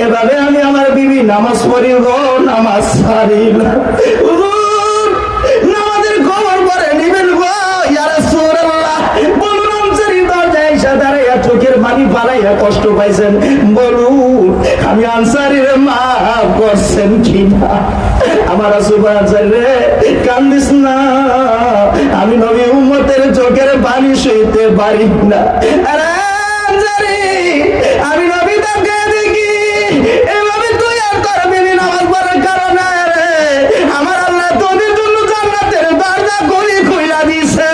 এভাবে আমি আমার বিবি নামাজ পড়ি গো, নামাজ ছাড়ি না। নামাজের খবর পরে নিবেন গো, ইয়া রাসূলুল্লাহ। বলুন আনসারী দরজায় এসে দাঁড়াইয়া চোখের পানি ফালাইয়া কষ্ট পাইছেন, বলুন আমি আনসারীর মাফ করছেন কিনা? আমার রাসূল আনসারী রে কান্দিস না, আমি নবী উম্মতের চোখের পানি সইতে পারি না। আরে আনসারী, আমি নবী তাকে দেখি এভাবে তুই আর তোর বিবি নামাজ পড়ার কারণে রে আমার আল্লাহ তোদের জন্য জান্নাতের দরজা খুইলা দিছে।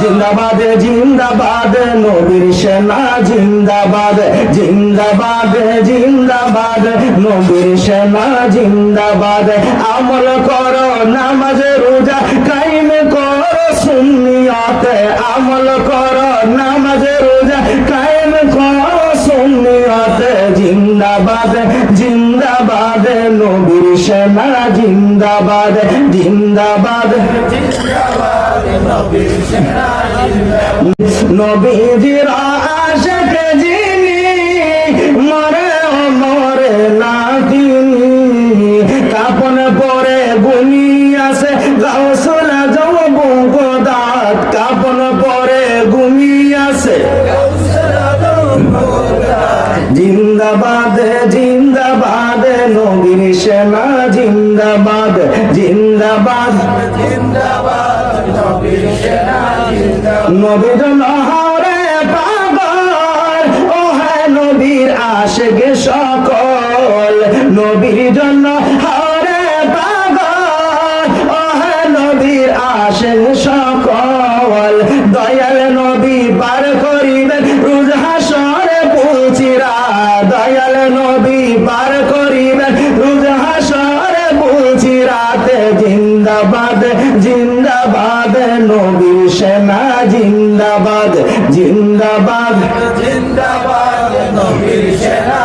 জিন্দাবাদ জিন্দাবাদ নবীর সেনা, জিন্দাবাদ জিন্দাবাদ জিন্দাবাদ নবীর সেনা, জিন্দাবাদ। আমল করো নামাজ রোজা কায়েম করো সুন্নিয়তে, আমল করো নামাজ রোজা কায়েম করো সুন্নিয়তে। জিন্দাবাদ জিন্দাবাদ নবীর সেনা, জিন্দাবাদ জিন্দাবাদ জিন্দাবাদ নবীর সেনা। নবীজির আশিক যিনি মরে মরে না তিনি, কাপন পরে গুনি আছে গাউসুল আজম বগদাদ, কাপন পরে গুনি আছে। জিন্দাবাদ জিন্দাবাদ নবীর সেনা, জিন্দাবাদ জিন্দাবাদ জিন্দাবাদ নবীর সেনা। নবীর নহরে পাগল ও হ্যাঁ নবীর আশিক সকল, নবীর জন্য হরে পাগল ও হ্যাঁ নবীর আশিক সকল। দয়াল নবী পার করিবেন রোজ হাসরে পুচিরা, দয়াল নবী পার করিবেন রোজ হাসরে পুচিরাতে। জিন্দাবাদ জিন্দাবাদ নবীর সেনা, জিন্দাবাদ জিন্দাবাদ জিন্দাবাদ নবীর সেনা।